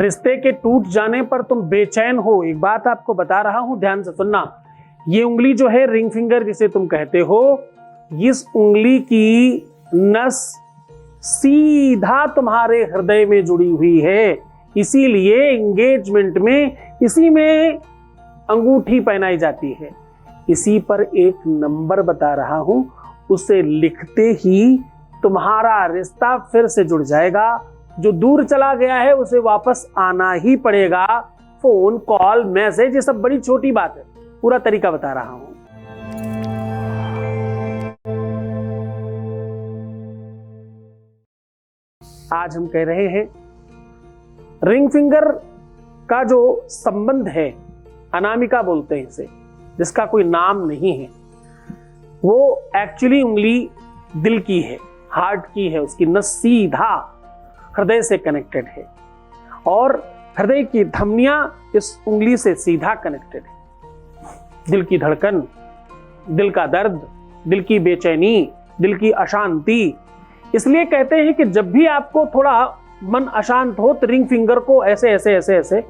रिश्ते के टूट जाने पर तुम बेचैन हो। एक बात आपको बता रहा हूं, ध्यान से सुनना। ये उंगली जो है, रिंग फिंगर जिसे तुम कहते हो, इस उंगली की नस सीधा तुम्हारे हृदय में जुड़ी हुई है। इसीलिए एंगेजमेंट में इसी में अंगूठी पहनाई जाती है। इसी पर एक नंबर बता रहा हूं, उसे लिखते ही तुम्हारा रिश्ता फिर से जुड़ जाएगा। जो दूर चला गया है उसे वापस आना ही पड़ेगा। फोन कॉल मैसेज, ये सब बड़ी छोटी बात है, पूरा तरीका बता रहा हूं। आज हम कह रहे हैं रिंग फिंगर का जो संबंध है, अनामिका बोलते हैं इसे, जिसका कोई नाम नहीं है, वो एक्चुअली उंगली दिल की है, हार्ट की है। उसकी नस सीधा हृदय से कनेक्टेड है और हृदय की धमनियां इस उंगली से सीधा कनेक्टेड है। दिल की धड़कन, दिल का दर्द, दिल की बेचैनी, दिल की अशांति। इसलिए कहते हैं कि जब भी आपको थोड़ा मन अशांत हो तो रिंग फिंगर को ऐसे ऐसे ऐसे ऐसे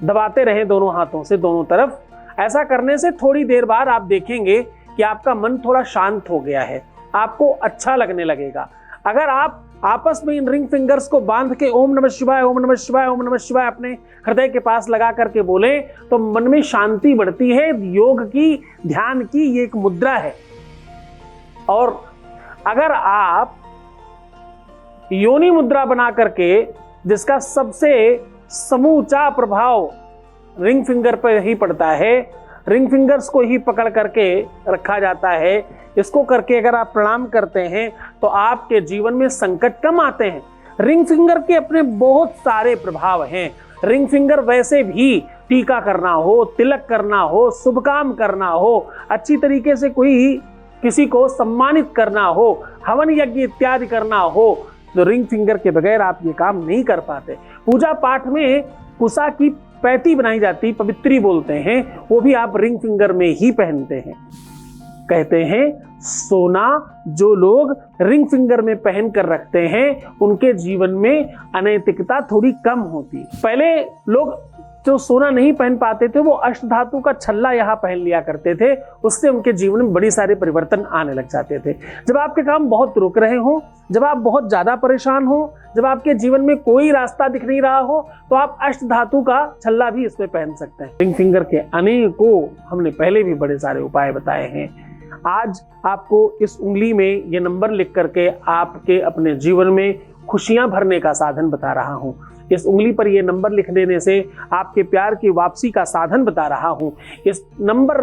दबाते रहे दोनों हाथों से, दोनों तरफ। ऐसा करने से थोड़ी देर बाद आप देखेंगे कि आपका मन थोड़ा शांत हो गया है, आपको अच्छा लगने लगेगा। अगर आप आपस में इन रिंग फिंगर्स को बांध के ओम नमः शिवाय, ओम नमः शिवाय, ओम नमः शिवाय अपने हृदय के पास लगा करके बोले तो मन में शांति बढ़ती है। योग की, ध्यान की ये एक मुद्रा है। और अगर आप योनि मुद्रा बना करके, जिसका सबसे समूचा प्रभाव रिंग फिंगर पर ही पड़ता है, रिंग फिंगर्स को ही पकड़ करके रखा जाता है, इसको करके अगर आप प्रणाम करते हैं तो आपके जीवन में संकट कम आते हैं। रिंग फिंगर के अपने बहुत सारे प्रभाव हैं। रिंग फिंगर वैसे भी टीका करना हो, तिलक करना हो, शुभ काम करना हो, अच्छी तरीके से कोई किसी को सम्मानित करना हो, हवन यज्ञ इत्यादि करना हो, तो रिंग फिंगर के बगैर आप ये काम नहीं कर पाते। पूजा पाठ में कुसा की पैती बनाई जाती, पवित्री बोलते हैं, वो भी आप रिंग फिंगर में ही पहनते हैं। कहते हैं सोना जो लोग रिंग फिंगर में पहन कर रखते हैं उनके जीवन में अनैतिकता थोड़ी कम होती। पहले लोग जो सोना नहीं पहन पाते थे वो अष्टधातु का छल्ला यहाँ पहन लिया करते थे, उससे उनके जीवन में बड़ी सारे परिवर्तन आने लग जाते थे। जब आपके काम बहुत रुक रहे हो, जब आप बहुत ज्यादा परेशान हो, जब आपके जीवन में कोई रास्ता दिख नहीं रहा हो, तो आप अष्टधातु का छल्ला भी इसमें पहन सकते हैं। रिंग फिंगर के अनेकों हमने पहले भी बड़े सारे उपाय बताए हैं। आज आपको इस उंगली में ये नंबर लिख करके आपके अपने जीवन में खुशियां भरने का साधन बता रहा हूं। इस उंगली पर ये नंबर लिख देने से आपके प्यार की वापसी का साधन बता रहा हूं। इस नंबर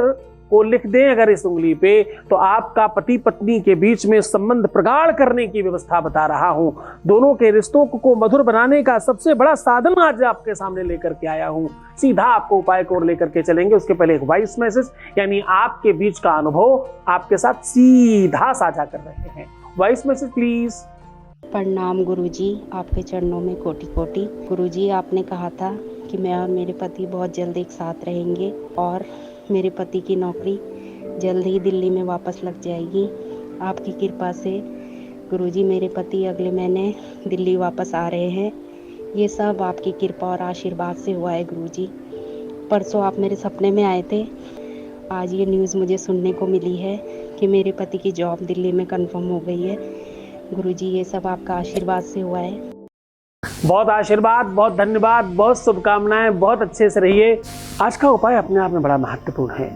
को लिख दें अगर इस उंगली पे, तो आपका पति पत्नी के बीच में संबंध प्रगाढ़ करने की व्यवस्था बता रहा हूं। दोनों के रिश्तों को मधुर बनाने का सबसे बड़ा साधन आज आपके सामने लेकर के आया हूं। सीधा आपको उपाय को लेकर के चलेंगे। उसके पहले एक वॉइस मैसेज, यानी आपके बीच का अनुभव आपके साथ सीधा साझा कर रहे हैं। Voice message please. प्रणाम गुरुजी, आपके चरणों में कोटि कोटि। गुरुजी, आपने कहा था कि मैं और मेरे पति बहुत जल्द एक साथ रहेंगे और मेरे पति की नौकरी जल्द ही दिल्ली में वापस लग जाएगी। आपकी कृपा से गुरुजी मेरे पति अगले महीने दिल्ली वापस आ रहे हैं। ये सब आपकी कृपा और आशीर्वाद से हुआ है गुरुजी। परसों आप मेरे सपने में आए थे। आज ये न्यूज़ मुझे सुनने को मिली है कि मेरे पति की जॉब दिल्ली में कंफर्म हो गई है। गुरुजी, ये सब आपका आशीर्वाद से हुआ है। बहुत आशीर्वाद, बहुत धन्यवाद, बहुत शुभकामनाएं, बहुत अच्छे से रहिए। आज का उपाय अपने आप में बड़ा महत्वपूर्ण है।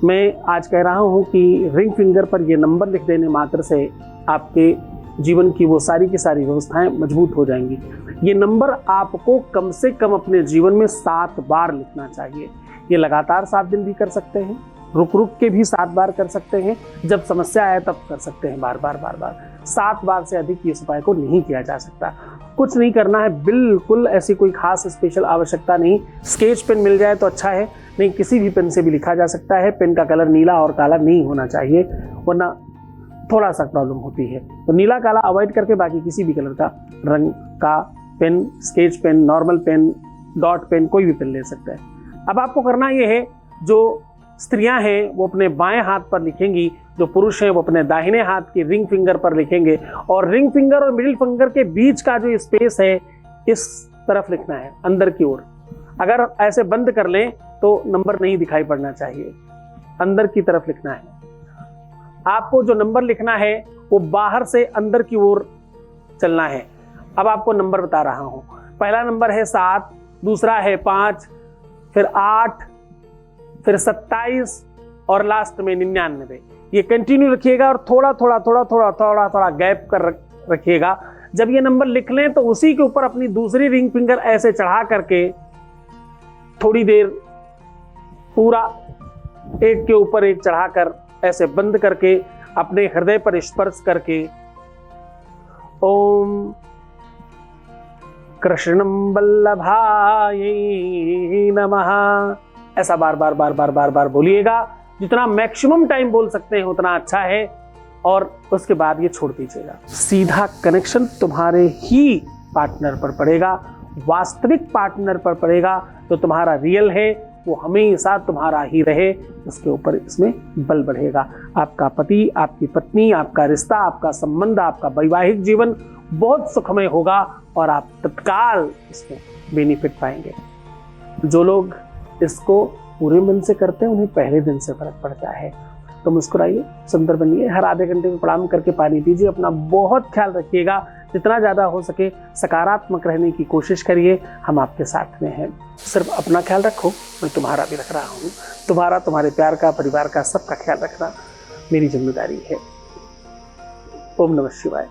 मैं आज कह रहा हूं कि रिंग फिंगर पर यह नंबर लिख देने मात्र से आपके जीवन की वो सारी की सारी व्यवस्थाएं मजबूत हो जाएंगी। ये नंबर आपको कम से कम अपने जीवन में 7 बार लिखना चाहिए। ये लगातार 7 दिन भी कर सकते हैं, रुक रुक के भी 7 बार कर सकते हैं, जब समस्या आए तब कर सकते हैं, बार बार बार बार। 7 बार से अधिक इस उपाय को नहीं किया जा सकता। कुछ नहीं करना है, बिल्कुल ऐसी कोई खास स्पेशल आवश्यकता नहीं। स्केच पेन मिल जाए तो अच्छा है, नहीं किसी भी पेन से भी लिखा जा सकता है। पेन का कलर नीला और काला नहीं होना चाहिए, वरना थोड़ा सा प्रॉब्लम होती है। तो नीला काला अवॉइड करके बाकी किसी भी कलर का रंग का pen, sketch pen, normal pen, dot pen, कोई भी पेन ले सकता है। अब आपको करना ये है, जो स्त्रियां हैं वो अपने बाएं हाथ पर लिखेंगी, जो पुरुष हैं वो अपने दाहिने हाथ की रिंग फिंगर पर लिखेंगे। और रिंग फिंगर और मिडिल फिंगर के बीच का जो स्पेस है, इस तरफ लिखना है, अंदर की ओर। अगर ऐसे बंद कर लें तो नंबर नहीं दिखाई पड़ना चाहिए, अंदर की तरफ लिखना है। आपको जो नंबर लिखना है वो बाहर से अंदर की ओर चलना है। अब आपको नंबर बता रहा हूं। पहला नंबर है 7, दूसरा है 5, फिर 8, फिर 27 और लास्ट में 99। ये कंटिन्यू रखिएगा और थोड़ा थोड़ा थोड़ा थोड़ा थोड़ा थोड़ा गैप कर रखिएगा। जब ये नंबर लिख लें तो उसी के ऊपर अपनी दूसरी रिंग फिंगर ऐसे चढ़ा करके थोड़ी देर पूरा एक के ऊपर एक चढ़ाकर ऐसे बंद करके अपने हृदय पर स्पर्श करके ओम कृष्णं वल्लभाय नमः ऐसा बार बार बार बार बार बार बोलिएगा। जितना मैक्सिमम टाइम बोल सकते हैं उतना अच्छा है, और उसके बाद ये छोड़ दीजिएगा। सीधा कनेक्शन तुम्हारे ही पार्टनर पर पड़ेगा, वास्तविक पार्टनर पर पड़ेगा। जो तुम्हारा रियल है वो हमेशा तुम्हारा ही रहे, उसके ऊपर इसमें बल बढ़ेगा। आपका पति, आपकी पत्नी, आपका रिश्ता, आपका संबंध, आपका वैवाहिक जीवन बहुत सुखमय होगा और आप तत्काल इसमें बेनिफिट पाएंगे। जो लोग इसको पूरे मन से करते हैं उन्हें पहले दिन से फर्क पड़ता है। तो मुस्कुराइए, सुंदर बनिए, हर आधे घंटे में प्रणाम करके पानी पीजिए। अपना बहुत ख्याल रखिएगा, जितना ज़्यादा हो सके सकारात्मक रहने की कोशिश करिए। हम आपके साथ में हैं। सिर्फ अपना ख्याल रखो, मैं तुम्हारा भी रख रहा हूँ। तुम्हारा, तुम्हारे प्यार का, परिवार का, सबका ख्याल रखना मेरी जिम्मेदारी है। ओम नमः शिवाय।